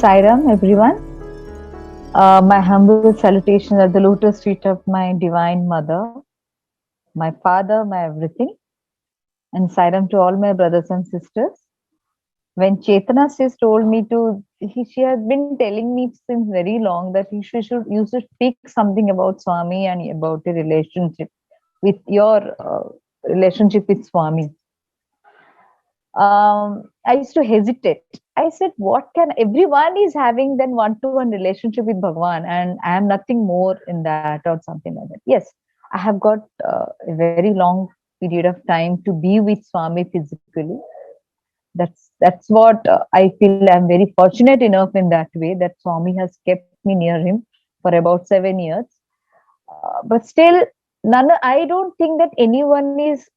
Sairam, everyone. My humble salutations at the lotus feet of my divine mother, my father, my everything, and Sairam to all my brothers and sisters. When Chetana sis told me to, she has been telling me since very long that you should speak something about Swami and about the relationship with your relationship with Swami. I used to hesitate. I said, what can everyone is having then one-to-one relationship with Bhagwan, and I am nothing more in that or something like that. Yes, I have got a very long period of time to be with Swami physically. That's what I feel. I'm very fortunate enough in that way that Swami has kept me near him for about 7 years. But still, none. I don't think that anyone is.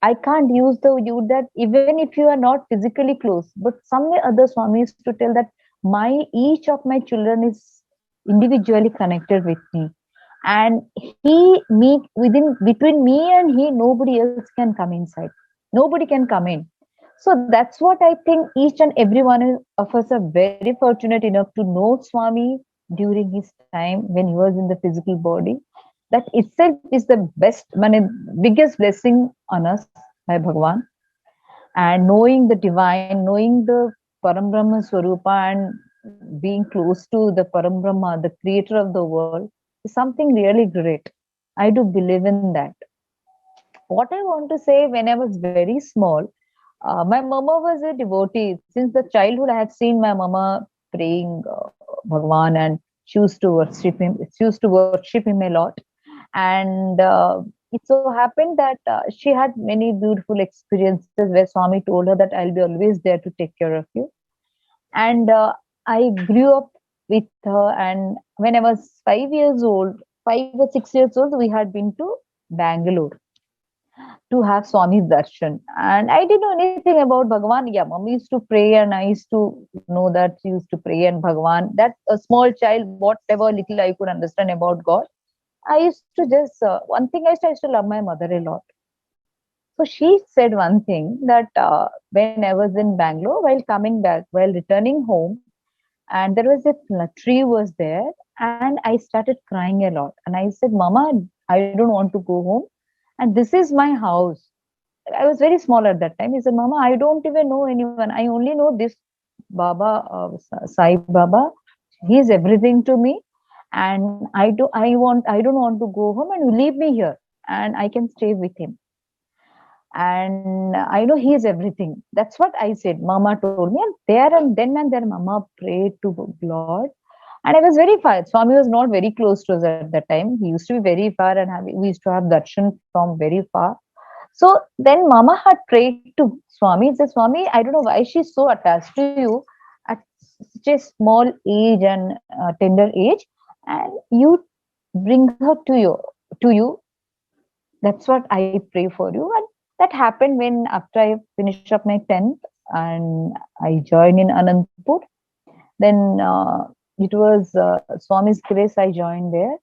I can't use the you that even if you are not physically close, but some other Swamis to tell that my each of my children is individually connected with me, and he me within between me and he, nobody else can come inside. Nobody can come in. So that's what I think. Each and every one of us are very fortunate enough to know Swami during his time when he was in the physical body. That itself is the best, biggest blessing on us by Bhagwan. And knowing the divine, knowing the Param Brahma Swarupa, and being close to the Param Brahma, the creator of the world, is something really great. I do believe in that. What I want to say, when I was very small, my mama was a devotee. Since the childhood, I have seen my mama praying Bhagwan, and she used to worship him. She used to worship him a lot. And it so happened that she had many beautiful experiences where Swami told her that I'll be always there to take care of you. And I grew up with her. And when I was 5 years old, 5 or 6 years old, we had been to Bangalore to have Swami's darshan. And I didn't know anything about Bhagwan. Yeah, mommy used to pray, and I used to know that she used to pray and Bhagwan. That a small child, whatever little I could understand about God, I used to just, one thing I used to love my mother a lot. So she said one thing that when I was in Bangalore, while coming back, while returning home, and there was a tree was there, and I started crying a lot. And I said, Mama, I don't want to go home. And this is my house. I was very small at that time. He said, Mama, I don't even know anyone. I only know this Baba, Sai Baba. He's everything to me, and I don't want to go home, and you leave me here, and I can stay with him. And I know he is everything. That's what I said. Mama told me, and there, Mama prayed to Lord. And I was very far. Swami was not very close to us at that time. He used to be very far, and we used to have darshan from very far. So then Mama had prayed to Swami. He said, Swami, I don't know why she's so attached to you at such a small age and tender age, and you bring her to you. That's what I pray for you. And that happened when after I finished up my 10th and I joined in Anandpur. Then it was Swami's grace I joined there.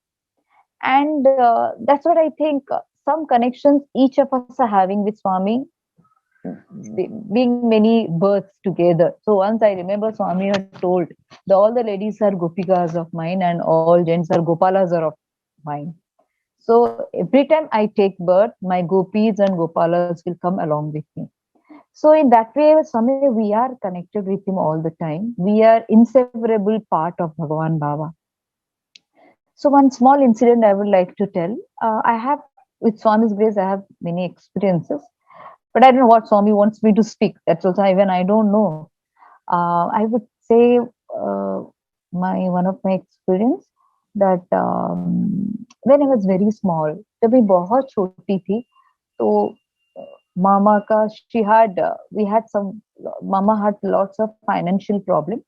And that's what I think. Some connections each of us are having with Swami, being many births together. So once I remember Swami had told, all the ladies are gopikas of mine and all gents are gopalas are of mine. So every time I take birth, my gopis and gopalas will come along with me. So in that way, Swami, we are connected with him all the time. We are inseparable part of Bhagavan Baba. So one small incident I would like to tell. I have, with Swami's grace, I have many experiences, but I don't know what Swami wants me to speak. That's also even I don't know. I would say my one of my experience that when I was very small, जब मैं बहुत छोटी थी, तो mama ka she had we had some mama had lots of financial problem.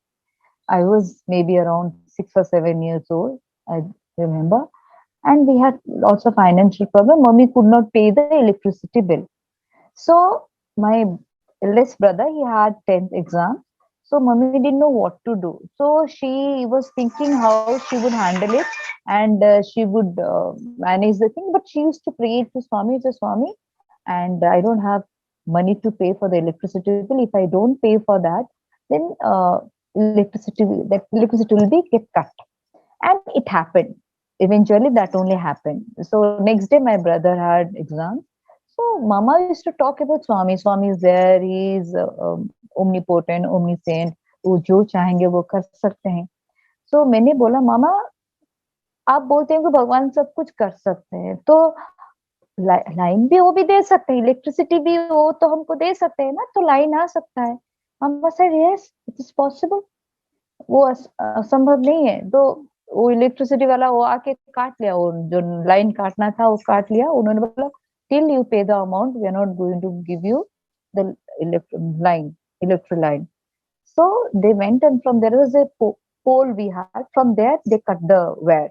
I was maybe around 6 or 7 years old, I remember, and we had lots of financial problem. Mommy could not pay the electricity bill. So my eldest brother, he had 10th exam. So mommy didn't know what to do. So she was thinking how she would handle it, and she would manage the thing. But she used to pray to Swami, to Swami, and I don't have money to pay for the electricity bill. If I don't pay for that, then electricity will be get cut. And it happened. Eventually that only happened. So next day my brother had exams. So mama used to talk about Swami is there, he is omnipotent, omniscient, वो जो चाहेंगे वो कर सकते हैं. So मैंने बोला मामा आप बोलते हैं कि भगवान सब कुछ कर सकते हैं, तो लाइन भी वो भी दे सकते हैं, इलेक्ट्रिसिटी भी वो तो हमको दे सकते हैं ना, तो लाइन आ सकता है. मामा said yes, it is possible. वो असंभव नहीं है. तो वो इलेक्ट्रिसिटी वाला वो आके काट लिया, वो जो लाइन काटना था वो काट लिया. उन्होंने बोला till you pay the amount we are not going to give you the line, electric line. So they went, and from there was a pole we had. From there they cut the wire.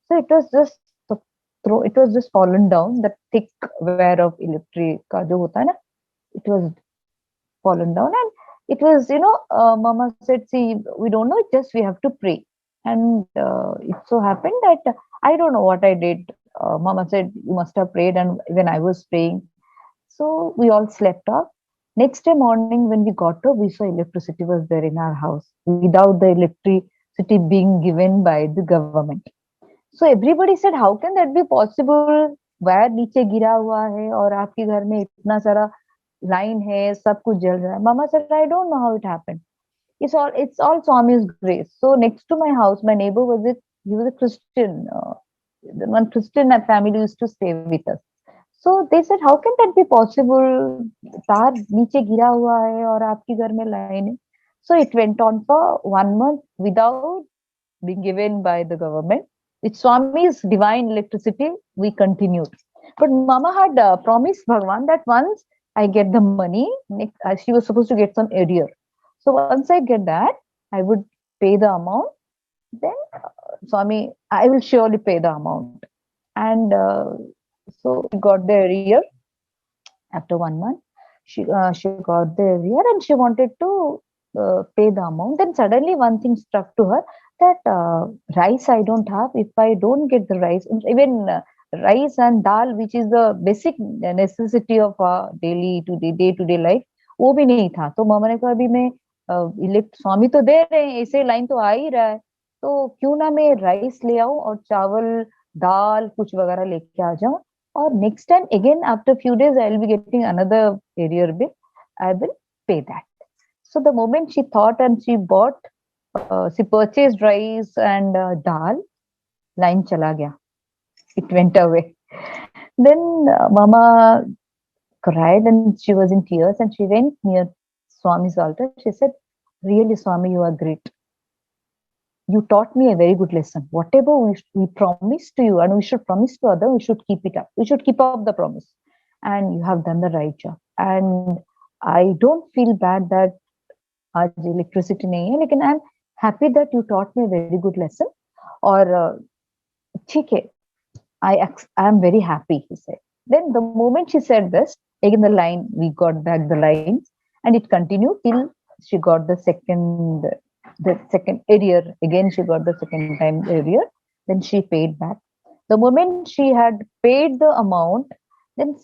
So it was just it was just fallen down. The thick wire of electric का जो होता है ना, it was fallen down. And it was, mama said, see, we don't know, just we have to pray. And it so happened that I don't know what I did. Mama said, you must have prayed. And when I was praying, so we all slept off. Next day morning, when we got up, we saw electricity was there in our house without the electricity being given by the government. So everybody said, how can that be possible? Wire नीचे गिरा हुआ है और आपके घर में इतना सारा लाइन है, सब कुछ जल रहा है. Mama said, I don't know how it happened. It's all Swami's grace. So next to my house, my neighbor he was a Christian. The one Christian family used to stay with us. So they said, how can that be possible? तार नीचे गिरा हुआ है और आपके घर में line है. So it went on for 1 month without being given by the government. With Swami's divine electricity, we continued. But Mama had promised Bhagwan that once I get the money, she was supposed to get some arrear. So once I get that, I would pay the amount. Then Swami, I will surely pay the amount. And so she got the arrear after 1 month. She got the arrear and she wanted to pay the amount. Then suddenly one thing struck to her that rice I don't have. If I don't get the rice, even rice and dal, which is the basic necessity of our day to day life, वो भी नहीं था. तो मामा ने कहा अभी मैं स्वामी तो दे रहे हैं, ऐसे लाइन तो आ ही रहा है, तो क्यों ना मैं राइस ले आऊं और चावल दाल कुछ वगैरह लेके आ जाऊं. और next time again after few days I will be getting another arrear bill. I will pay that. So the moment she thought and she purchased rice and dal, line chala gaya. It went away. Then Mama cried and she was in tears and she went near Swami's altar. She said, really Swami, you are great. You taught me a very good lesson. Whatever we promised to you and we should promise to others, we should keep it up. We should keep up the promise. And you have done the right job. And I don't feel bad that आज electricity नहीं है, लेकिन I'm happy that you taught me a very good lesson. और ठीक है, I am very happy, he said. Then the moment she said this, again the line, we got back the lines and it continued till she got the second arrear. Again, she got the second time arrear. Then she paid back. The moment she had paid the amount, then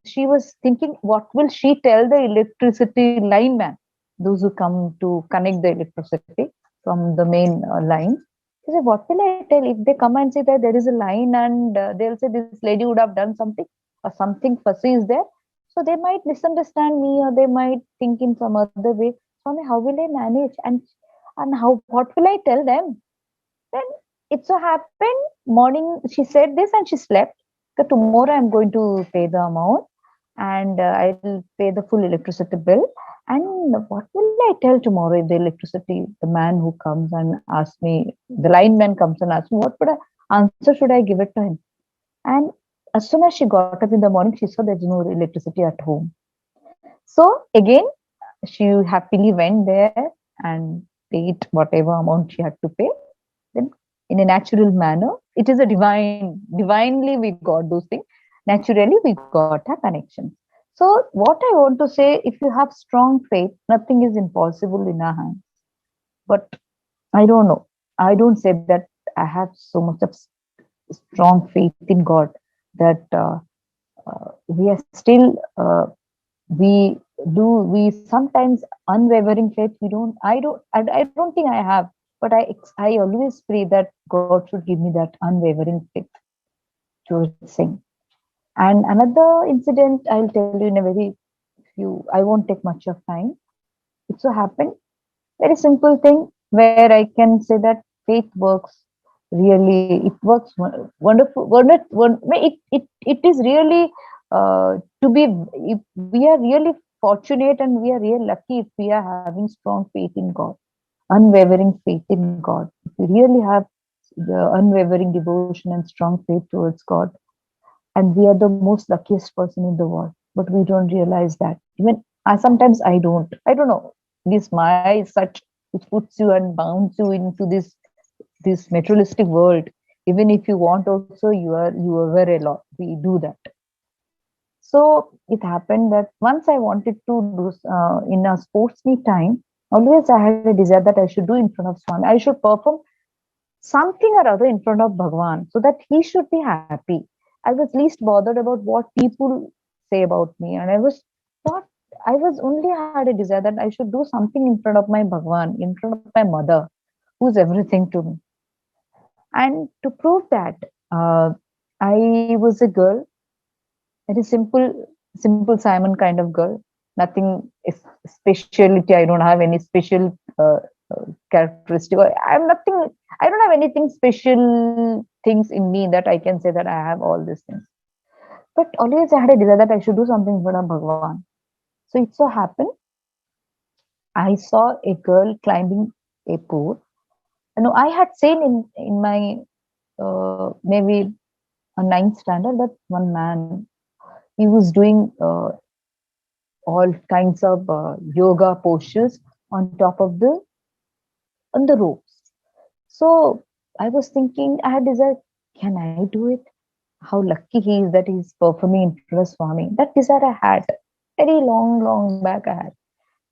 she was thinking, what will she tell the electricity lineman, those who come to connect the electricity from the main line? She said, what will I tell if they come and say that there is a line and they'll say this lady would have done something or something fussy is there? So they might misunderstand me or they might think in some other way. Swami, how will I manage? And what will I tell them? Then it so happened, morning she said this and she slept. So tomorrow I'm going to pay the amount and I will pay the full electricity bill. And what will I tell tomorrow if the man who comes and asks me, the lineman comes and asks me, what answer should I give it to him? And as soon as she got up in the morning, she saw there's no electricity at home. So again, she happily went there and paid whatever amount she had to pay. Then in a natural manner, it is divinely we got those things. Naturally, we got a connection. So what I want to say, if you have strong faith, nothing is impossible in our hands. But I don't know. I don't say that I have so much of strong faith in God that we are still, we do we sometimes unwavering faith? We don't. I don't think I have, but I always pray that God should give me that unwavering faith towards Him. And another incident I'll tell you in a very few. I won't take much of time. It so happened, very simple thing where I can say that faith works really. It works wonderful. It is really to be. If we are really fortunate and we are really lucky if we are having strong faith in God, unwavering faith in God. If we really have the unwavering devotion and strong faith towards God, and we are the most luckiest person in the world, but we don't realize that. Even sometimes I don't know, this my such which puts you and bounds you into this materialistic world. Even if you want also, you are very a lot, we do that. So it happened that once I wanted to do in a sports meet time, always I had a desire that I should do in front of Swami, I should perform something or other in front of Bhagwan so that he should be happy. I was least bothered about what people say about me. And I was not, I was only had a desire that I should do something in front of my Bhagwan, in front of my mother, who's everything to me. And to prove that, I was a girl, very simple Simon kind of girl. Nothing speciality. I don't have any special characteristic. I'm nothing. I don't have anything special things in me that I can say that I have all these things. But always I had a desire that I should do something for Bhagwan. So it so happened I saw a girl climbing a pole. You know, I had seen in my maybe a ninth standard that one man, he was doing all kinds of yoga postures on top of the on the ropes. So I was thinking, I had desire, can I do it? How lucky he is that he's performing in front of Swami. That desire I had very long back I had.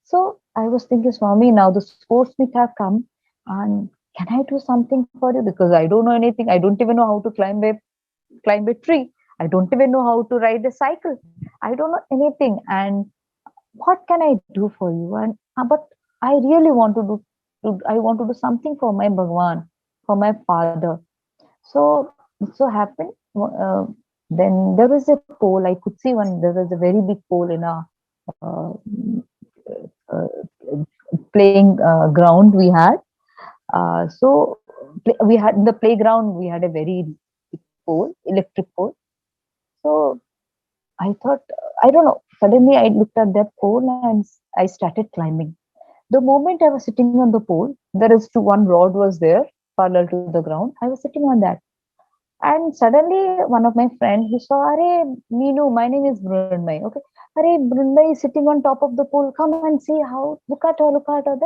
So I was thinking, Swami, now the sports meet have come, and can I do something for you? Because I don't know anything. I don't even know how to climb a tree. I don't even know how to ride a cycle. I don't know anything. And what can I do for you? And but I really want to I want to do something for my Bhagwan, for my father. So it so happened. Then there was a pole. I could see one. There was a very big pole in a uh, uh, playing ground we had. We had in the playground we had a very big pole, electric pole. So I thought, I don't know. Suddenly I looked at that pole and I started climbing. The moment I was sitting on the pole, there is one rod was there parallel to the ground. I was sitting on that. And suddenly one of my friend, he saw, Are Minu, my name is Brunmai. Okay. Are Brunmai is sitting on top of the pole. Come and see how, look at her, look at her.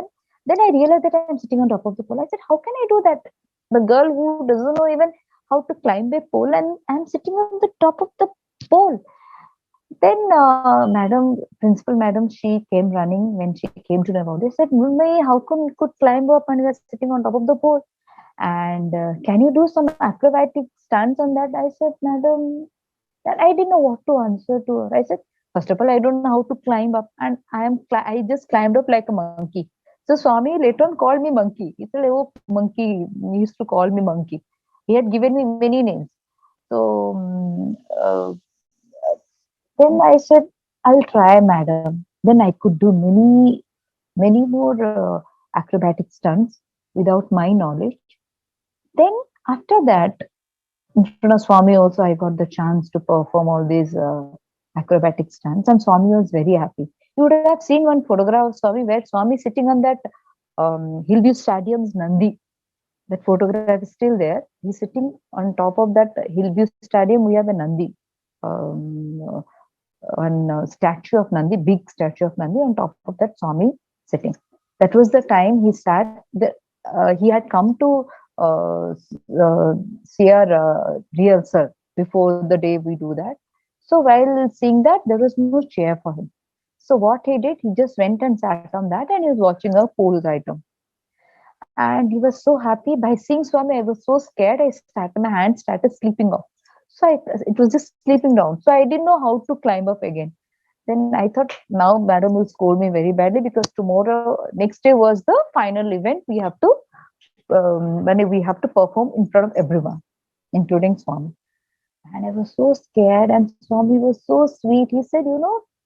Then I realized that I'm sitting on top of the pole. I said, how can I do that? The girl who doesn't know even how to climb a pole, and I'm sitting on the top of the pole. Then principal madam, she came running when she came to know about this. Said, Mumbai, how come you could climb up and you are sitting on top of the pole? And can you do some acrobatic stunts on that? I said, madam, that I didn't know what to answer to her. I said, first of all, I don't know how to climb up, and I just climbed up like a monkey. So Swami later on called me monkey. He said, "Oh, monkey." He used to call me monkey. He had given me many names. So then I said, I'll try, madam. Then I could do many more acrobatic stunts without my knowledge. Then after that, in front of Swami also, I got the chance to perform all these acrobatic stunts, and Swami was very happy. You would have seen one photograph of Swami where Swami is sitting on that Hillview Stadium's Nandi. That photograph is still there. He's sitting on top of that Hillview Stadium. We have a Nandi. Um, one statue of Nandi, big statue of Nandi, on top of that Swami sitting. That was the time he sat. He had come to see our rehearsal before the day we do that. So while seeing that, there was no chair for him. So what he did, he just went and sat on that, and he was watching a pool item. And he was so happy by seeing Swami. I was so scared. My hand started slipping off. So it was just slipping down. So I didn't know how to climb up again. Then I thought now madam will scold me very badly because tomorrow, next day was the final event. We have to, when we have to perform in front of everyone, including Swami. And I was so scared, and Swami was so sweet. He said,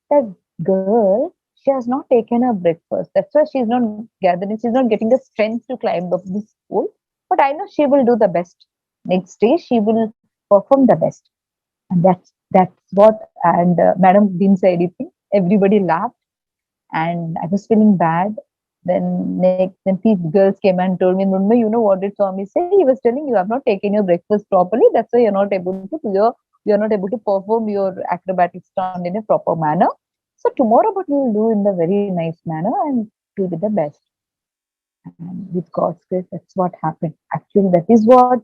that girl, she has not taken her breakfast. That's why she's not gathering, she's not getting the strength to climb up this pole. But I know she will do the best. Next day, she will perform the best. And that's what, and madam didn't say anything. Everybody laughed, and I was feeling bad. Then three girls came and told me, Nunma, you know what did Swami say? He was telling you have not taken your breakfast properly. That's why you're not able to do you're not able to perform your acrobatic stunt in a proper manner. So tomorrow, but you will do in the very nice manner and do with the best. And with God's grace, that's what happened. Actually, that is what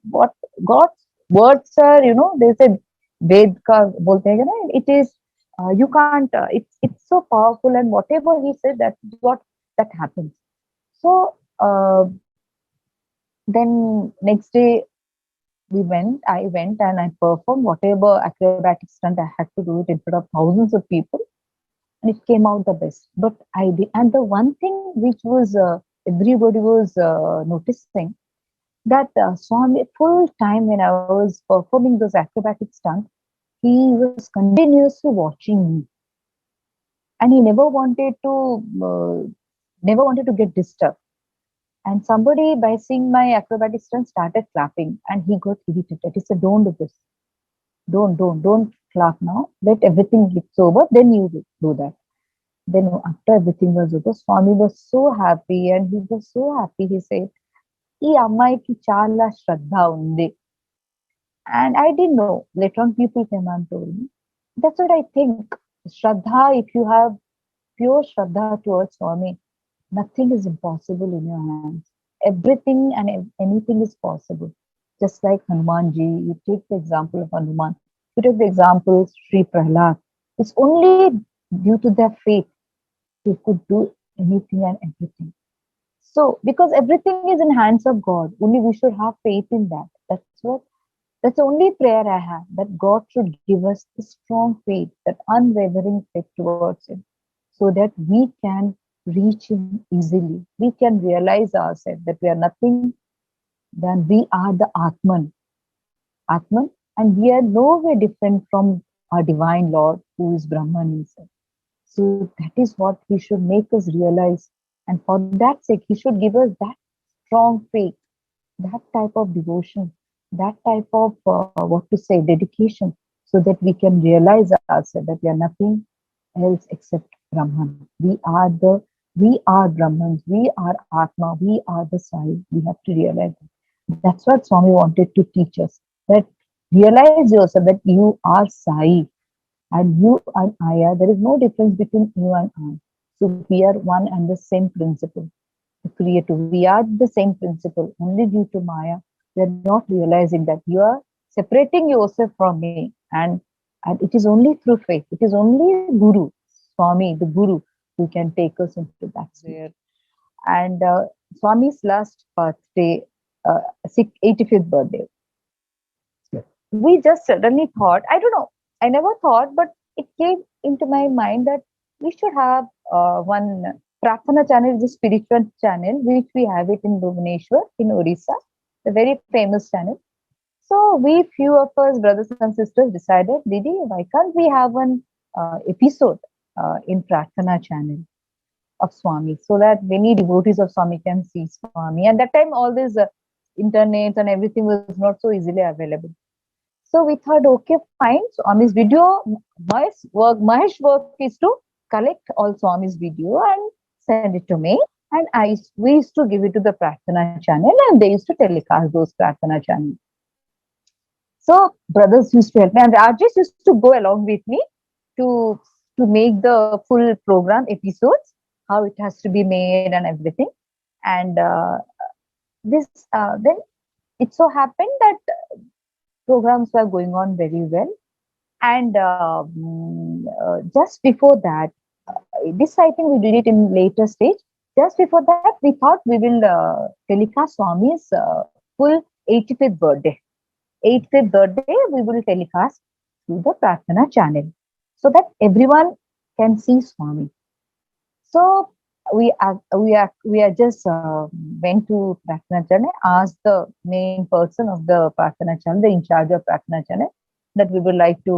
God's words are. They said Ved ka bolte hai na. It is you can't. It's so powerful, and whatever He said, that is what that happens. So then next day we went. I went and I performed whatever acrobatic stunt I had to do it in front of thousands of people, and it came out the best. But I did, and the one thing which was everybody was noticing, that Swami full time when I was performing those acrobatic stunts, he was continuously watching me, and he never wanted to get disturbed. And somebody, by seeing my acrobatic stunt, started clapping, and he got irritated. He said, "Don't do this. Don't clap now. Let everything get over. Then you do that." Then after everything was over, Swami was so happy, and he was so happy. He said, "ఈ అమ్మాయికి చాలా శ్రద్ధ ఉంది." And I didn't know. Later on, people came and told me. That's what I think. Shraddha, if you have pure Shraddha towards Swami, nothing is impossible in your hands. Everything and anything is possible. Just like Hanumanji, you take the example of Hanuman, you take the example of Sri Prahlad. It's only due to their faith they could do anything and everything. So, because everything is in hands of God, only we should have faith in that. That's the only prayer I have, that God should give us the strong faith, that unwavering faith towards Him, so that we can reach Him easily. We can realize ourselves that we are nothing than we are the Atman, and we are nowhere different from our divine Lord, who is Brahman Himself. So that is what He should make us realize. And for that sake, He should give us that strong faith, that type of devotion, that type of dedication, so that we can realize ourselves that we are nothing else except Brahman. We are Brahmans, we are Atma, we are the Sai. We have to realize that. That's what Swami wanted to teach us. That realize yourself that you are Sai, and you and I are. There is no difference between you and I. So we are one and the same principle. The Creator. We are the same principle. Only due to Maya, we are not realizing that you are separating yourself from me, and it is only through faith. It is only Guru, Swami, the Guru, who can take us into that sphere. And Swami's last birthday, 85th birthday, we just suddenly thought, I don't know, I never thought, but it came into my mind that we should have one Prarthana channel, the spiritual channel, which we have it in Bhubaneswar, in Odisha, the very famous channel. So we, few of us, brothers and sisters, decided, Didi, why can't we have one episode in Prarthana channel of Swami, so that many devotees of Swami can see Swami. And that time, all this internet and everything was not so easily available. So we thought, okay, fine. Swami's video, Mahesh work is to collect all Swami's video and send it to me. And we used to give it to the Prarthana channel, and they used to telecast those Prarthana channels. So brothers used to help me, and Rajesh used to go along with me to make the full program episodes, how it has to be made and everything. And then it so happened that programs were going on very well. And just before that, this I think we did it in later stage. Just before that, we thought we will telecast Swami's full 85th birthday. 85th birthday, we will telecast through the Prarthana channel, so that everyone can see Swami. So we are just went to Pratna Chane, asked the main person of the Pratna Chane, the in charge of Pratna Chane, that we would like to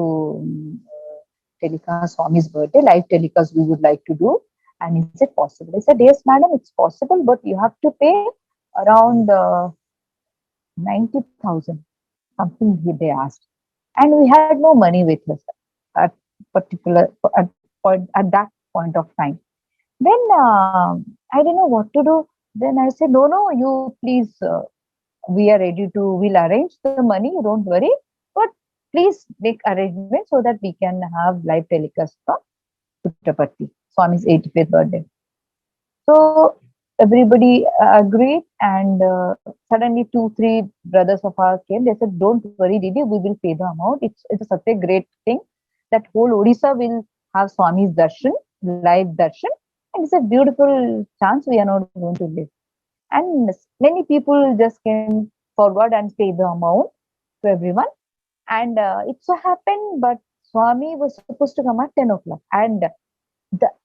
telecast Swami's birthday, live telecast we would like to do. And is it possible? I said, yes, madam, it's possible, but you have to pay around 90,000, something they asked. And we had no money with us at particular at that point of time. Then I didn't know what to do. Then I said, no, no, you please, we are ready to, we'll arrange the money, you don't worry. But please make arrangements so that we can have live telecast from Puttapatti, Swami's 85th birthday. So everybody agreed, and suddenly two, three brothers of ours came. They said, "Don't worry, Didi, we will pay the amount. It's such a great thing that whole Odisha will have Swami's darshan, live darshan, and it's a beautiful chance we are not going to live." And many people just came forward and paid the amount to everyone. And it so happened, but Swami was supposed to come at 10 o'clock, and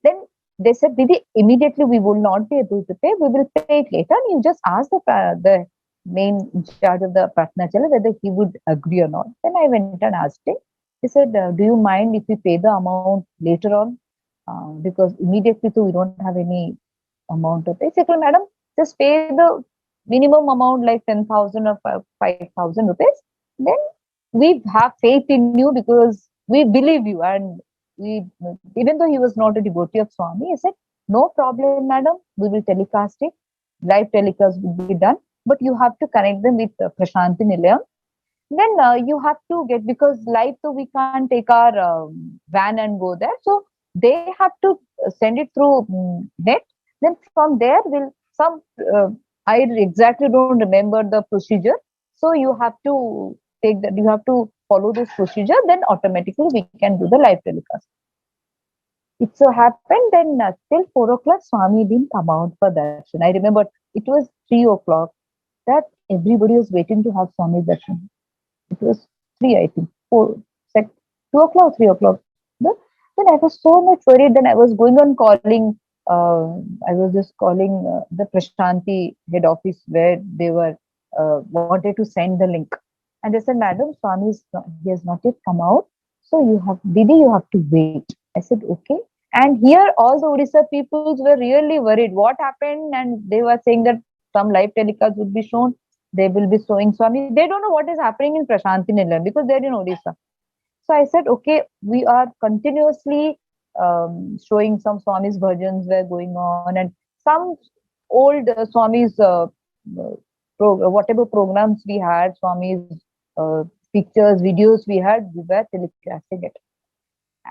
then they said, Didi, immediately we will not be able to pay. We will pay it later. And you just ask the main in charge of the Pratnachala whether he would agree or not. Then I went and asked him. He said, do you mind if we pay the amount later on? Because immediately too, we don't have any amount to pay. He said, madam, just pay the minimum amount like 10,000 or 5,000 rupees. Then we have faith in you because we believe you, and we, even though he was not a devotee of Swami, he said, no problem, madam, we will telecast it. Live telecast will be done, but you have to connect them with Prashanti Nilayam. Then you have to get, because live, so we can't take our van and go there. So they have to send it through net. Then from there, will some, I exactly don't remember the procedure. So you have to take that, you have to follow this procedure, then automatically we can do the live telecast. It so happened then till 4 o'clock, Swami didn't come out for darshan. I remember it was 3 o'clock that everybody was waiting to have Swami darshan. It was three, I think, four, 2 o'clock, 3 o'clock. Then I was so much worried. Then I was going on calling. I was just calling the Prashanti head office where they were wanted to send the link. And they said, Madam, Swami he has not yet come out. So you have, Didi, you have to wait. I said, okay. And here all the Odisha peoples were really worried. What happened? And they were saying that some live telecast would be shown. They will be showing Swami. They don't know what is happening in Prashanti Nilayam because they're in Odisha. So I said, okay, we are continuously showing some Swami's bhajans were going on, and some old Swami's whatever programs we had, Swami's pictures, videos we had, we were telecasting it.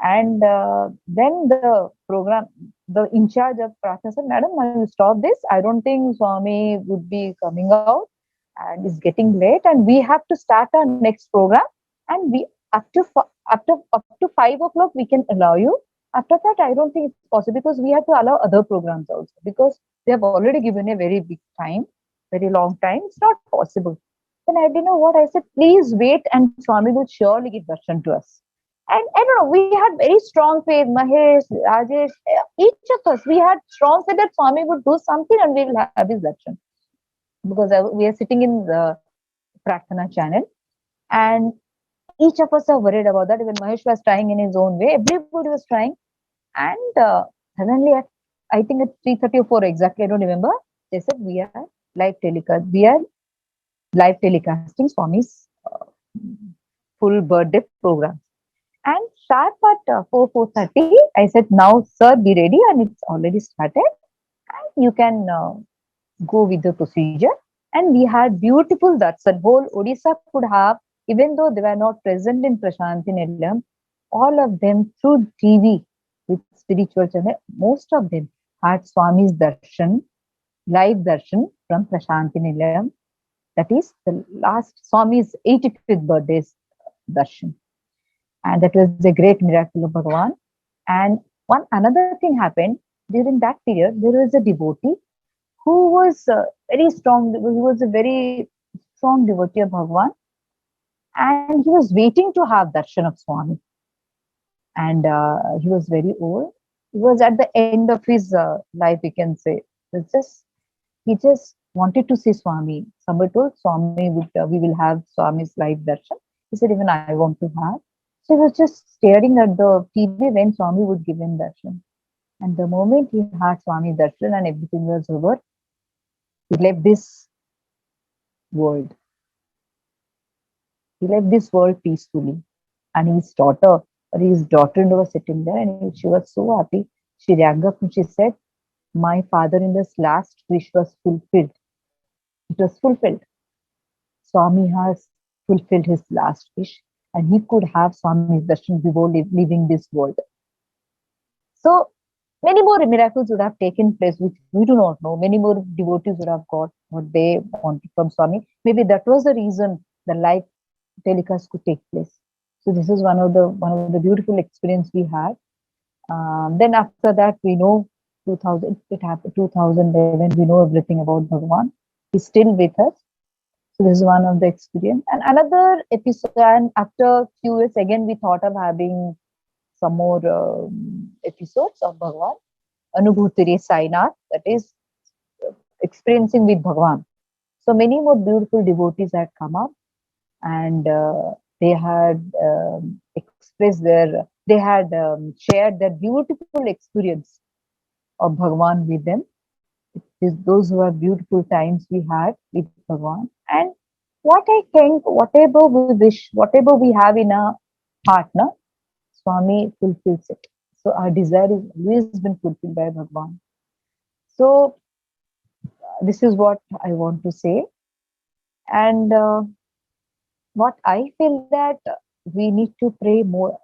And then the program, the in charge of Pratna said, Madam, I will stop this. I don't think Swami would be coming out, and it's getting late, and we have to start our next program. And we up to 5 o'clock we can allow you. After that, I don't think it's possible because we have to allow other programs also, because they have already given a very big time, very long time. It's not possible. Then I didn't know what I said. Please wait, and Swami will surely give darshan to us. And I don't know, we had very strong faith. Mahesh, Rajesh, each of us, we had strong faith that Swami would do something and we will have his darshan. Because we are sitting in the Prarthana channel, and each of us are worried about that. Even Mahesh was trying in his own way. Everybody was trying. And suddenly, I think at 3:30 or 4 exactly, I don't remember, they said, we are live telecast. We are live telecasting Swami's full birthday program. And sharp at 4:30, I said, now, sir, be ready. And it's already started. And you can go with the procedure. And we had beautiful darshan. Whole Odisha could have, even though they were not present in Prashanti Nilayam, all of them through TV with spiritual channel, most of them had Swami's darshan, live darshan from Prashanti Nilayam. That is the last Swami's 85th birthday's darshan. And that was a great miracle of Bhagavan. And one another thing happened during that period. There was a devotee who was very strong. He was a very strong devotee of Bhagavan, and he was waiting to have darshan of Swami. And he was very old. He was at the end of his life, we can say. It's just he just wanted to see Swami. Somebody told Swami we will have Swami's live darshan. He said even I want to have. So he was just staring at the TV when Swami would give him darshan. And the moment he had Swami darshan and everything was over, he left this world. He left this world peacefully. And his daughter-in-law was sitting there, and she was so happy. She rang up and she said, "My father-in-law's last wish was fulfilled. It was fulfilled. Swami has fulfilled his last wish, and he could have Swami's darshan before leaving this world." So many more miracles would have taken place, which we do not know. Many more devotees would have got what they wanted from Swami. Maybe that was the reason the live telecast could take place. So this is one of the beautiful experience we had. Then after that, we know 2000, it happened 2011. We know everything about Bhagwan. He's still with us. So this is one of the experience. And another episode, and after few years again, we thought of having some more episodes of Bhagwan. Anubhutiri Sainath, that is experiencing with Bhagwan. So many more beautiful devotees had come up, and they had shared their beautiful experience of Bhagwan with them. Those were beautiful times we had with Bhagwan. And what I think, whatever we wish, whatever we have in our heart, na, Swami fulfills it. So our desire is always been fulfilled by Bhagwan. So this is what I want to say. And what I feel that we need to pray more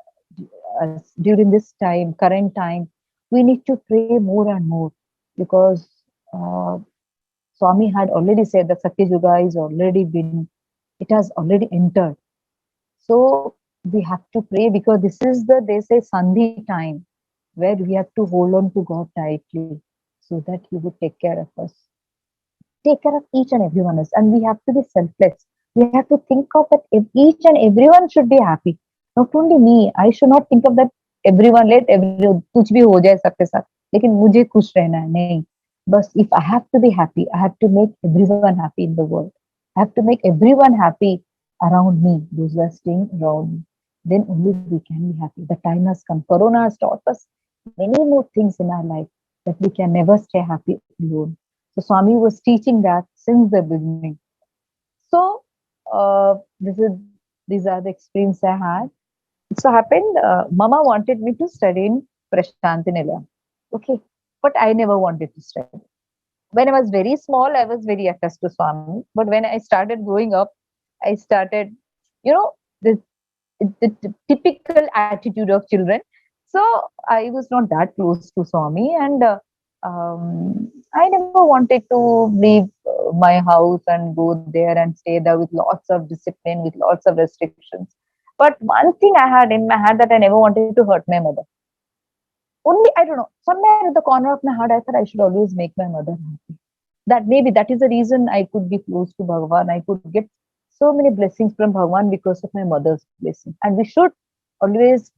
during this time, current time. We need to pray more and more, because uh, Swami had already said that Satya Yuga is already been, it has already entered. So we have to pray, because this is the, they say, Sandhi time, where we have to hold on to God tightly so that He would take care of us, take care of each and everyone else. And we have to be selfless. We have to think of that each and everyone should be happy. Not only me, I should not think of that everyone, let every कुछ भी हो जाए सबके साथ, लेकिन मुझे खुश रहना है नहीं. But if I have to be happy, I have to make everyone happy in the world. I have to make everyone happy around me, those who are staying around me. Then only we can be happy. The time has come. Corona has taught us many more things in our life, that we can never stay happy alone. So Swami was teaching that since the beginning. So these are the experience I had. It so happened, Mama wanted me to study in Prashanti Nilayam. Okay, but I never wanted to study. When I was very small, I was very attached to Swami. But when I started growing up, I started, you know, the, the typical attitude of children. So I was not that close to Swami, and I never wanted to leave my house and go there and stay there with lots of discipline, with lots of restrictions. But one thing I had in my head, that I never wanted to hurt my mother. Only, I don't know, somewhere at the corner of my heart, I thought I should always make my mother happy. That maybe that is the reason I could be close to Bhagavan. I could get so many blessings from Bhagavan because of my mother's blessing. And we should always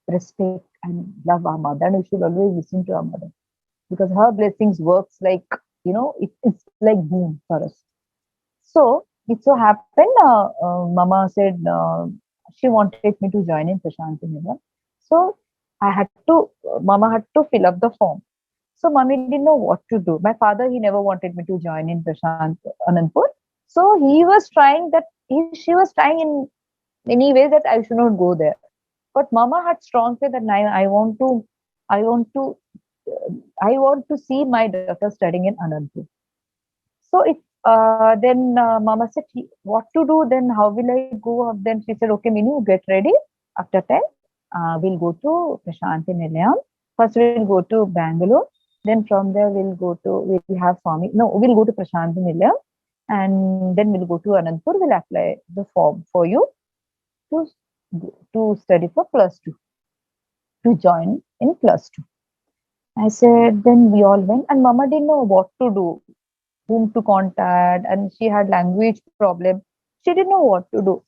respect and love our mother, and we should always listen to our mother, because her blessings works like, it's like boom for us. So it so happened, Mama said she wanted me to join in Prashanti Nila. So I had to, Mama had to fill up the form. So mommy didn't know what to do. My father, he never wanted me to join in Prashant Anandpur. So he was trying that, she was trying in many ways that I should not go there. But Mama had strong faith that I want to, I want to see my daughter studying in Anandpur. So it then Mama said, "What to do then? How will I go?" Then she said, "Okay, Minu, get ready. After 10, we'll go to Prashanti Nilayam. First, we'll go to Bangalore. Then from there, we'll have Swami. No, we'll go to Prashanti Nilayam, and then we'll go to Anandpur. We'll apply the form for you to study for plus two, to join in plus two." I said, then we all went, and Mama didn't know what to do, whom to contact, and she had language problem. She didn't know what to do.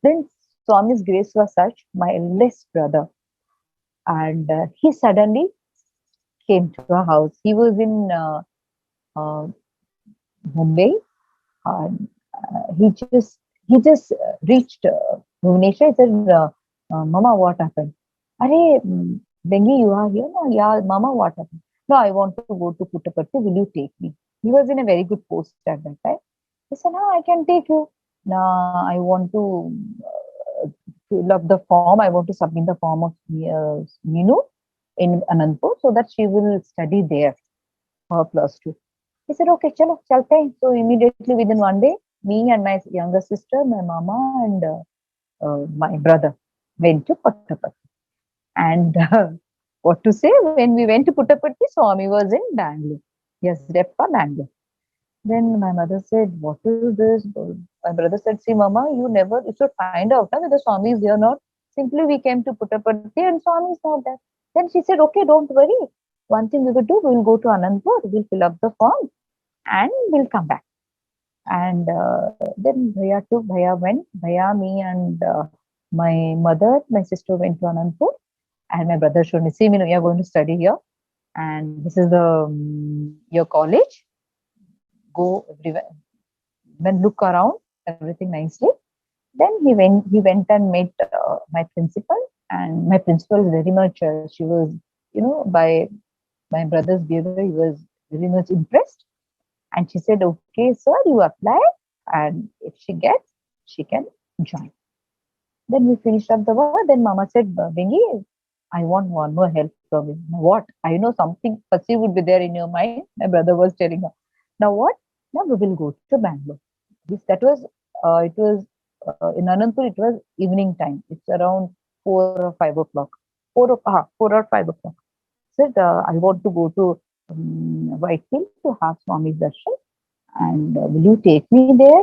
Then Swami's grace was such, my eldest brother, and he suddenly came to our house. He was in uh, Mumbai. And he just reached Bhubaneswar. He said, "Mama, what happened?" Arey, Bengi, you are here? No, yeah, Mama, what happened? No, I want to go to Puttaparthi. Will you take me? He was in a very good post at that time. He said, "No, I can take you. No, I want to fill up the form. I want to submit the form of Minu in Anandpur so that she will study there for plus two." He said, "Okay, chalo, chalte hain." So immediately within one day, me and my younger sister, my mama, and my brother went to Puttaparthi. And what to say, when we went to Puttaparthi, Swami was in Bangalore. Yes, Reppa, Bangalore. Then my mother said, "What is this?" My brother said, "See, Mama, you should find out whether Swami is here or not. Simply we came to Puttaparthi and Swami is not there." Then she said, "Okay, don't worry. One thing we will do, we will go to Anandpur, we'll fill up the form and we'll come back." And then Bhaiya went. Bhaiya, me, and my mother, my sister went to Anandpur, and my brother showed me, "See, Minu, you are going to study here, and this is the your college. Go everywhere, then look around, everything nicely." Then he went and met my principal, and my principal is very much, she was, by my brother's behavior, he was very much impressed. And she said, "Okay, sir, you apply, and if she gets, she can join." Then we finished up the work. Then Mama said, "Bengi, I want one more help from you." "Now what?" "I know something fussy would be there in your mind." My brother was telling her. "Now what?" "Now we will go to Bangalore." It was in Anandpur, it was evening time. It's around 4 or 5 o'clock. 4 or 5 o'clock. Said, "I want to go to Whitefield to have Swami's darshan, and will you take me there?"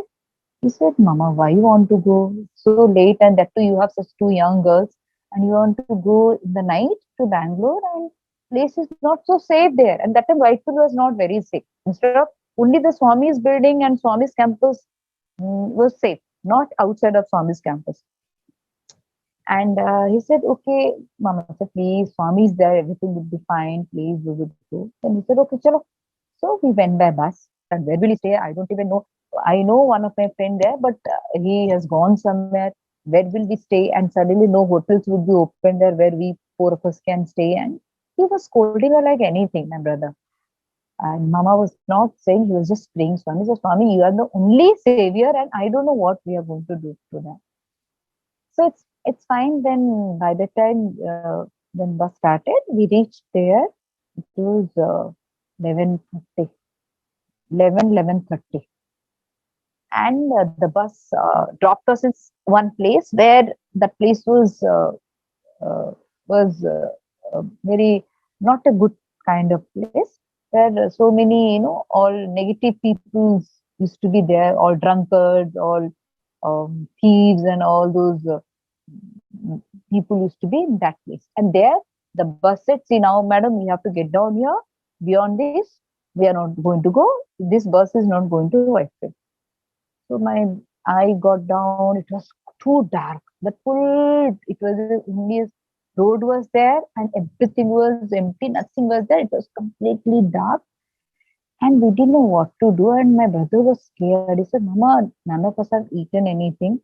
He said, "Mama, why you want to go so late, and that too you have such two young girls, and you want to go in the night to Bangalore, and place is not so safe there." And that time Whitefield was not very safe. Instead of only the Swami's building and Swami's campus was safe, not outside of Swami's campus. And he said, "Okay, Mama said, please, Swami is there, everything will be fine, please, we would go." Then he said, "Okay, chalo." So we went by bus. And where will he stay? I don't even know. I know one of my friend there, but he has gone somewhere. Where will we stay? And suddenly no hotels would be open there where we four of us can stay. And he was scolding her like anything, my brother. And Mama was not saying, he was just praying. Swami said, "Swami, you are the only savior, and I don't know what we are going to do to that." So it's fine. Then by the time when bus started, we reached there. It was 11:30, 11:30, and the bus dropped us in one place where that place uh, was very not a good kind of place, where so many, all negative people used to be there, all drunkards, all thieves, and all those people used to be in that place. And there the bus said, "See, now, madam, you have to get down here. Beyond this, we are not going to go. This bus is not going to Whitefield." So I got down. It was too dark. The full it was only road was there, and everything was empty. Nothing was there. It was completely dark, and we didn't know what to do. And my brother was scared. He said, "Mama, none of us have eaten anything,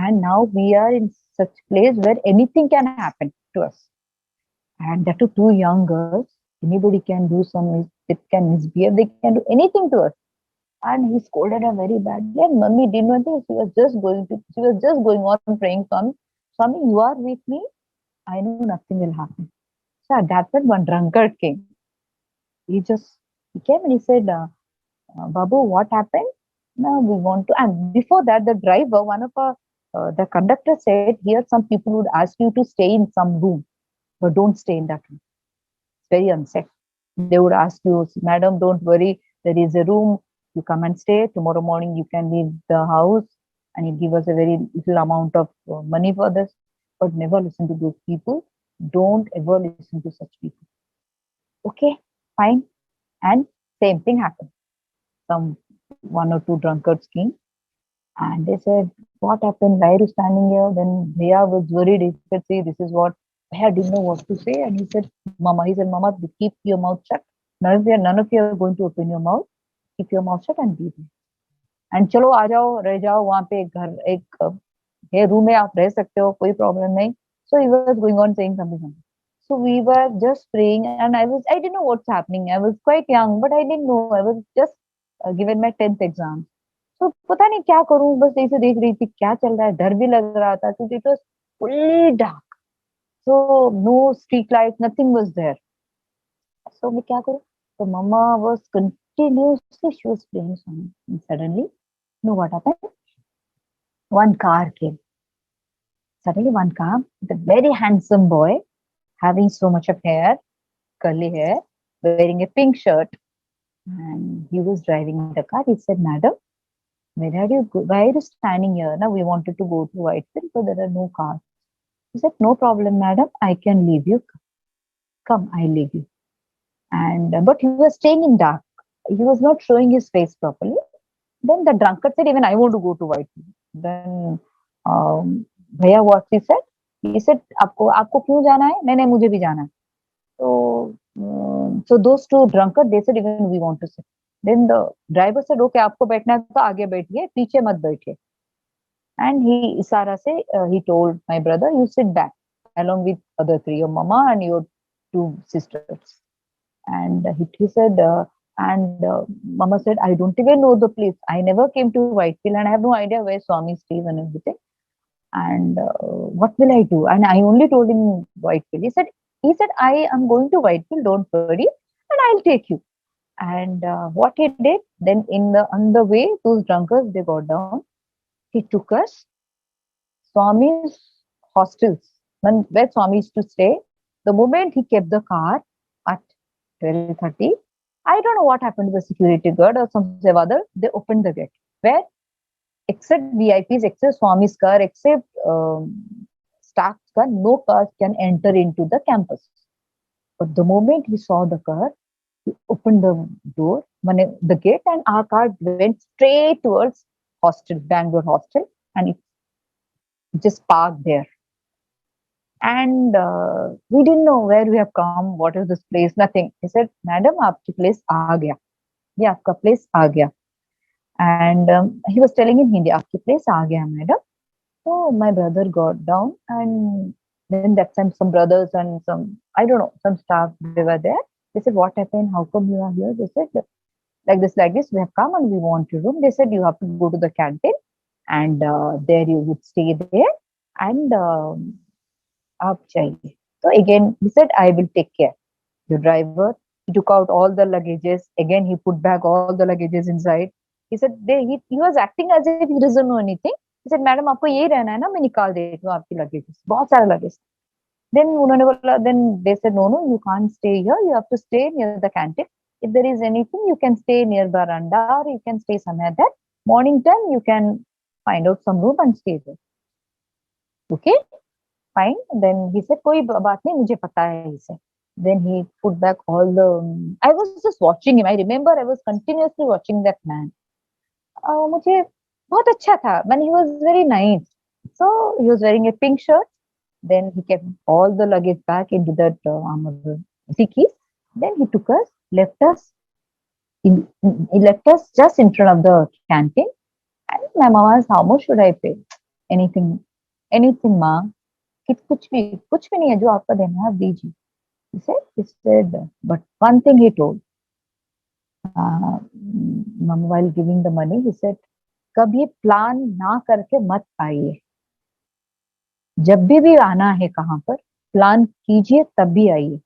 and now we are in such place where anything can happen to us. And that to two young girls, anybody can do it can misbehave. They can do anything to us." And he scolded her very badly. And Mummy didn't know anything. She was just going on praying, "Swami, Swami, you are with me. I know nothing will happen." So at that point, one drunkard came. He came and he said, "Babu, what happened?" "No, we want to." And before that, the driver, the conductor said, "Here, some people would ask you to stay in some room, but don't stay in that room. It's very unsafe. They would ask you, 'Madam, don't worry. There is a room. You come and stay. Tomorrow morning, you can leave the house, and you give us a very little amount of money for this.' But never listen to those people. Don't ever listen to such people." Okay, fine. And same thing happened. Some one or two drunkards came, and they said, "What happened? Why are you standing here?" Then Bhaiya was worried. He said, "See, this is what." I didn't know what to say, and he said, Mama, keep your mouth shut. None of you are going to open your mouth. Keep your mouth shut and be there. And चलो आ जाओ रह जाओ वहां पे एक है room में आप रह सकते हो कोई प्रॉब्लम नहीं. So he was going on saying something. So we were just praying, and I didn't know what's happening. I was quite young, but I didn't know. I was just given my 10th exam. So पता नहीं क्या करूं, बस ऐसे देख रही थी क्या चल रहा है. डर भी लग रहा था क्योंकि it was fully dark. So no street lights, nothing was there. So मैं क्या करूं? So Mama was continuously, she was playing song. And suddenly, you know what happened? One car came. Suddenly one car, the very handsome boy, having so much of hair, curly hair, wearing a pink shirt, and he was driving the car. He said, Madam, where are you why are you standing here? Now we wanted to go to Whitefield, but there are no cars. He said, no problem, madam, I can leave you. Come, I leave you. And but he was staying in dark. He was not showing his face properly. Then the drunkard said, even I want to go to Whitefield. Then भैया what he said, आपको आपको क्यों जाना है? नहीं नहीं मुझे भी जाना है. So those two drunkards, they said, even we want to sit. Then the driver said, okay, आपको बैठना है तो आगे बैठिए, पीछे मत बैठिए. And he Isara say, he told my brother, you sit back along with other three, your mama and your two sisters. And he said, Mama said, I don't even know the place. I never came to Whitefield and I have no idea where Swami stays and everything. And what will I do? And I only told him Whitefield. He said, I am going to Whitefield, don't worry, and I'll take you. And what he did, then on the way, those drunkards, they got down. He took us Swami's hostels, where Swami used to stay. The moment he kept the car at 12:30, I don't know what happened to the security guard or some other. They opened the gate. Where except VIPs, except Swami's car, except staff's car, no cars can enter into the campus. But the moment he saw the car, he opened the door, the gate, and our car went straight towards hostel, Bangalore hostel, and it just parked there. And we didn't know where we have come, what is this place, nothing. He said, Madam, aapki place aa gaya. Yeah, aapka place aa gaya. And he was telling in Hindi, aapki place aa gaya, madam. So my brother got down, and then that time some brothers and some, I don't know, some staff, they were there. They said, what happened? How come you are here? They said, like this, we have come and we want your room. They said, you have to go to the canteen, and there you would stay there, and aap chahiye. So again, he said, I will take care. The driver, he took out all the luggages. Again, he put back all the luggages inside. He said, he was acting as if he doesn't know anything. He said, madam, आपको यही रहना है ना, मैं निकाल देती हूँ आपकी luggages. बहुत सारे luggage. Then they said, no, you can't stay here. You have to stay near the canteen. If there is anything, you can stay near Baranda or you can stay somewhere there. Morning time, you can find out some room and stay there. Okay, fine. Then he said, कोई बात नहीं, मुझे पता है. He said. Then he put back all the. I was just watching him. I remember I was continuously watching that man. मुझे बहुत अच्छा था. When he was very nice. So he was wearing a pink shirt. Then he kept all the luggage back into that dickies. Then he took us, left us. He left us just in front of the canteen. And my mama asked, how much should I pay? Anything, ma. कुछ भी नहीं है जो आपका देना है आप दीजिए. He said, but one thing he told, while giving the money, he said, कभी प्लान ना करके मत आइए. जब भी आना है कहाँ पर प्लान कीजिए तब भी आइए.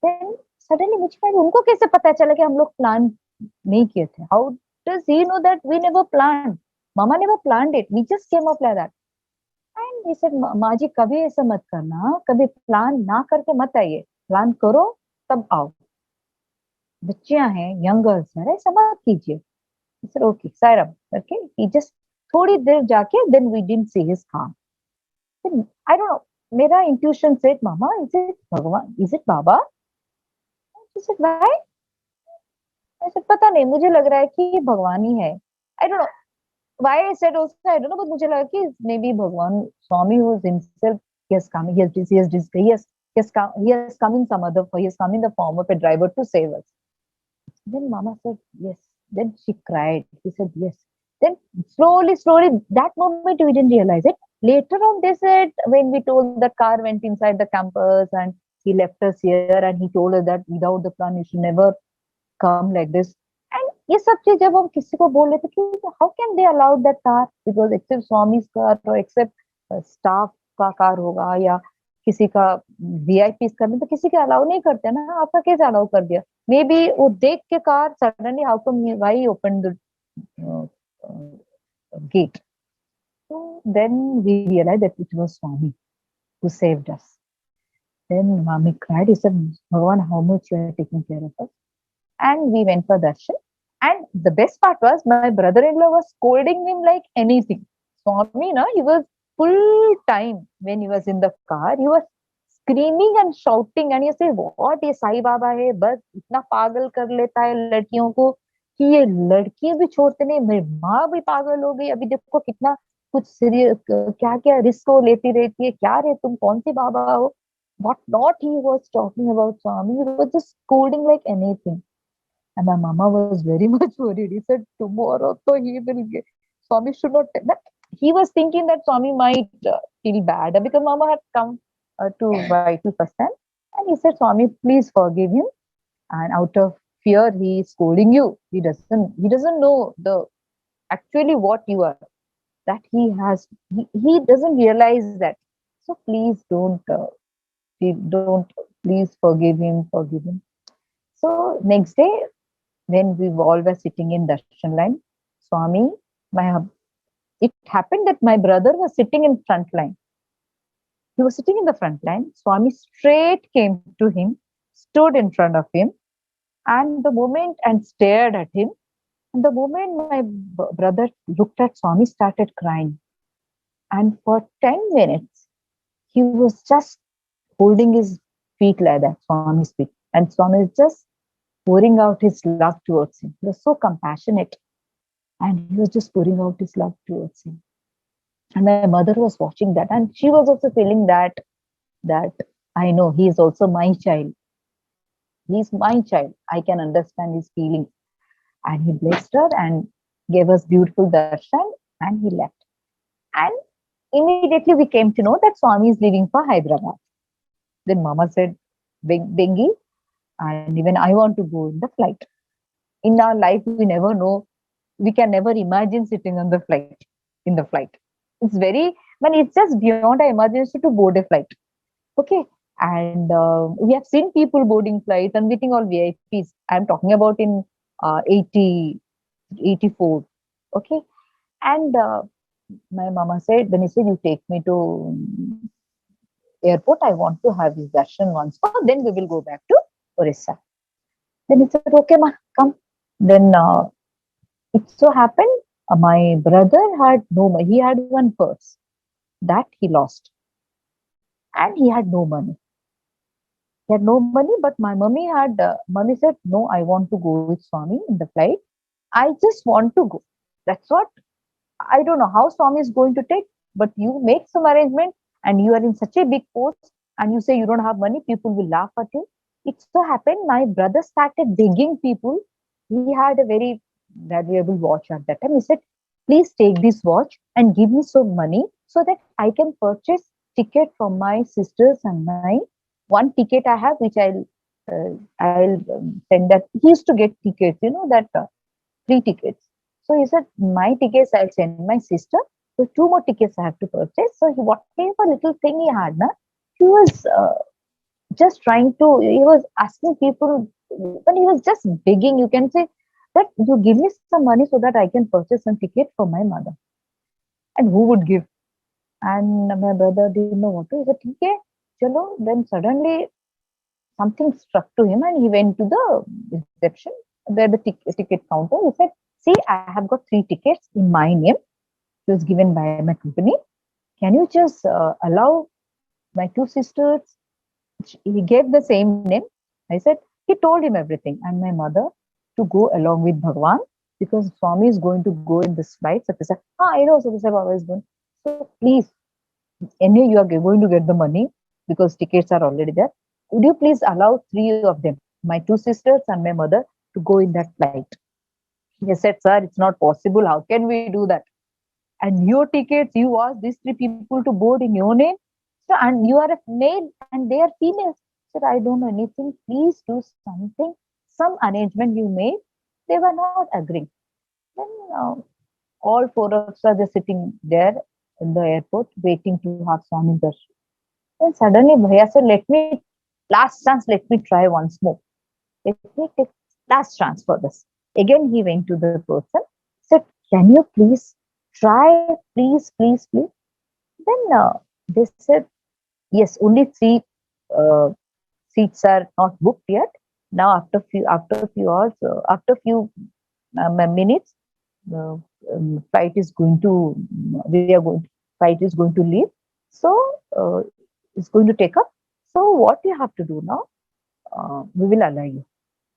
Then suddenly मुझे कहा उनको कैसे पता चला कि हम लोग प्लान नहीं किए थे? How does he know that we never planned? Mama never planned it. We just came up like that. And he said, माँ जी कभी ऐसा मत करना, कभी प्लान ना करके मत आइए. प्लान करो तब आओ. बच्चियां हैं, यंग गर्ल्स हैं, ऐसा मत कीजिए. He said, okay, Sairam. Okay, he just थोड़ी देर जाके, then we didn't see his car. Then, I don't know. मेरा intuition said, Mama, is it Bhagwan? Is it Baba? She said, why? I said, पता नहीं, मुझे लग रहा है कि भगवान ही है. I don't know. Why I said also, I don't know, but मुझे लगा कि maybe Bhagwan, Swami was himself He has come. He has this. He has this. He has come. He has come in some other. He has come in the form of a driver to save us. Then Mama said yes. Then she cried. He said yes. Then slowly, that moment we didn't realize it. Later on, they said when we told the car went inside the campus and he left us here and he told us that without the plan you should never come like this. And ये सब चीज जब हम किसी को बोल रहे थे कि how can they allow that car because except Swami's car or except staff का कार होगा या किसी का वीआईपी करने तो किसी के अलाउ नहीं करते ना आपका कैसे अलाउ कर दिया मे बी वो देख के car suddenly how come why open the gate. So then we realized that it was Swami who saved us. Then Mami cried. He said, Bhagavan, how much you are taking care of us? And we went for darshan. And the best part was my brother-in-law was scolding him like anything. Swami, na, he was full time when he was in the car. He was screaming and shouting. And he said, what ये साई बाबा है बस इतना पागल कर लेता है लड़कियों को कि ये लड़की भी छोड़ते नहीं मेरी माँ भी पागल हो गई अभी देखो कितना कुछ सीरियस क्या क्या रिस्क वो लेती रहती है क्या रे तुम कौन सी बाबा हो what not he was talking about Swami. He was just scolding like anything. And my mama was very much worried. He said, tomorrow so he will get, Swami should not tell that. He was thinking that Swami might feel bad because mama had come to Vital first time. And he said, Swami, please forgive him. And out of fear, he is scolding you. He doesn't know the actually what you are. That he doesn't realize that. So please don't please forgive him. So next day, when we all were sitting in darshan line, Swami, it happened that my brother was sitting in front line. He was sitting in the front line. Swami straight came to him, stood in front of him, and stared at him. And the moment my brother looked at Swami, started crying. And for 10 minutes, he was just holding his feet like that, Swami's feet. And Swami is just pouring out his love towards him. He was so compassionate. And he was just pouring out his love towards him. And my mother was watching that. And she was also feeling that I know he is also my child. He's my child. I can understand his feelings. And he blessed her and gave us beautiful darshan and he left. And immediately we came to know that Swami is leaving for Hyderabad. Then Mama said, Bengi, and even I want to go in the flight. In our life, we never know, we can never imagine sitting on the flight, in the flight. It's just beyond our imagination to board a flight. Okay. And we have seen people boarding flights and meeting all VIPs. I'm talking about in 84. Okay. And my mama said, when he said, you take me to airport, I want to have his darshan once more, then we will go back to Odisha. Then he said, okay, ma, come. Then it so happened, my brother had no money. He had one purse that he lost. And he had no money. He had no money, but my mummy said, no, I want to go with Swami in the flight. I just want to go. That's what, I don't know how Swami is going to take, but you make some arrangement and you are in such a big post and you say you don't have money, people will laugh at you. It so happened, my brother started begging people. He had a very valuable watch at that time. He said, please take this watch and give me some money so that I can purchase ticket from my sisters and my one ticket I have, which I'll send that. He used to get tickets, that free tickets. So he said, my tickets I'll send my sister. So 2 more tickets I have to purchase. So whatever little thing he had, he was just he was asking people, but he was just begging, you can say, that you give me some money so that I can purchase some ticket for my mother. And who would give? And my brother didn't know what to. He said, okay, chalo. Then suddenly something struck to him and he went to the reception, where the ticket counter. He said, see, I have got 3 tickets in my name. It was given by my company. Can you just allow my 2 sisters? He gave the same name. I said, he told him everything. And my mother to go along with Bhagwan because Swami is going to go in this flight. So I know Satyasai Baba is going. So please, Anyway, you are going to get the money because tickets are already there. Would you please allow three of them, my two sisters and my mother, to go in that flight? They said, sir, it's not possible. How can we do that? And your tickets, you ask these three people to board in your name. So, and you are a male and they are females. Said, I don't know anything. Please do something, some arrangement you made. They were not agreeing. Then all four of us are just sitting there in the airport waiting to have Swami darshan. Then suddenly Bhaiya said, let me, last chance, let me try once more. Let me take last chance for this. Again, he went to the person, said, can you please try, please, please, please. Then they said, yes, only three uh, seats are not booked yet. Now, after few hours, after few minutes, the flight is going to, we are going, flight is going to leave. So, it's going to take up. So, what you have to do now, we will allow you.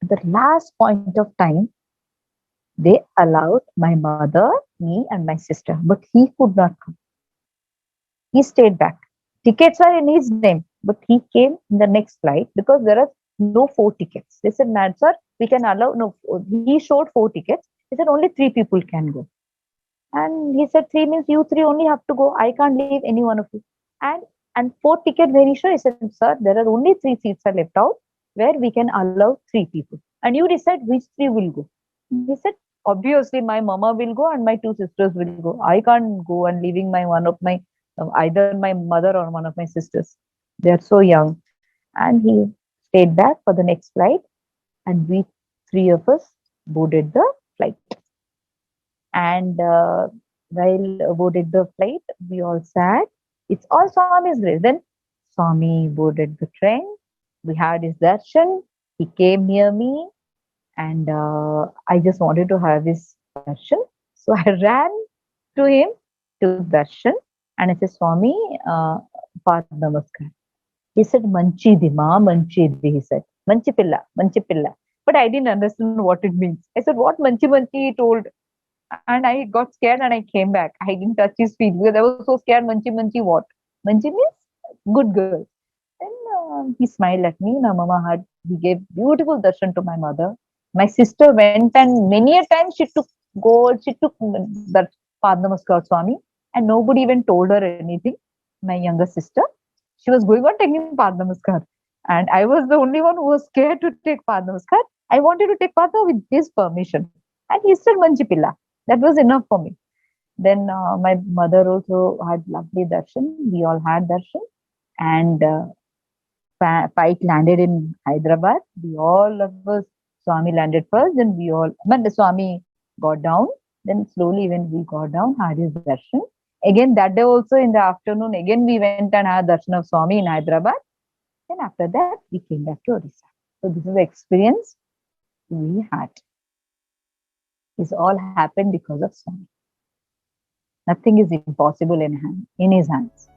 At the last point of time, they allowed my mother, me, and my sister, but he could not come. He stayed back. Tickets are in his name, but he came in the next flight because there are no four tickets. They said, "Man, sir, we can allow no." He showed four tickets. He said only three people can go, and he said three means you three only have to go. I can't leave any one of you. And four ticket very sure. He said, "Sir, there are only three seats are left out where we can allow three people, and you decide which three will go." He said, obviously my mama will go and my two sisters will go. I can't go and leaving my one of my either my mother or one of my sisters. They are so young. And he stayed back for the next flight, and we three of us boarded the flight. And while boarded the flight, we all sat. It's all Swami's grace. Then Swami boarded the train. We had his darshan. He came near me, and I just wanted to have his darshan. So I ran to him, took darshan, and I said, Swami, Pad Namaskar. He said, Manchidi, ma, Manchidi, he said. Manchipilla, Manchipilla. But I didn't understand what it means. I said, what Manchi Manchi, he told. And I got scared and I came back. I didn't touch his feet because I was so scared. Manchi Manchi, what? Manchi means good girl. Then he smiled at me. My mama had, he gave beautiful darshan to my mother. My sister went and many a time she took that Pad Namaskar Swami, and nobody even told her anything. My younger sister, she was going on taking Pad Namaskar. And I was the only one who was scared to take Pad Namaskar. I wanted to take Pad with his permission. And he said Manchipilla. That was enough for me. Then my mother also had lovely darshan. We all had darshan. And flight landed in Hyderabad. We all of us, Swami landed first, then we all, but the Swami got down. Then slowly when we got down, had his darshan. Again, that day also in the afternoon, again we went and had darshan of Swami in Hyderabad. Then after that, we came back to Odisha. So this is the experience we had. This all happened because of Swami. Nothing is impossible in his hands.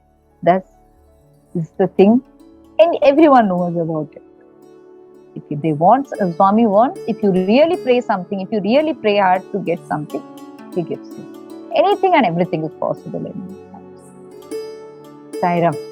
That is the thing, and everyone knows about it. If they want, Swami wants, if you really pray something, if you really pray hard to get something, he gives you. Anything and everything is possible in his hands. Sairam.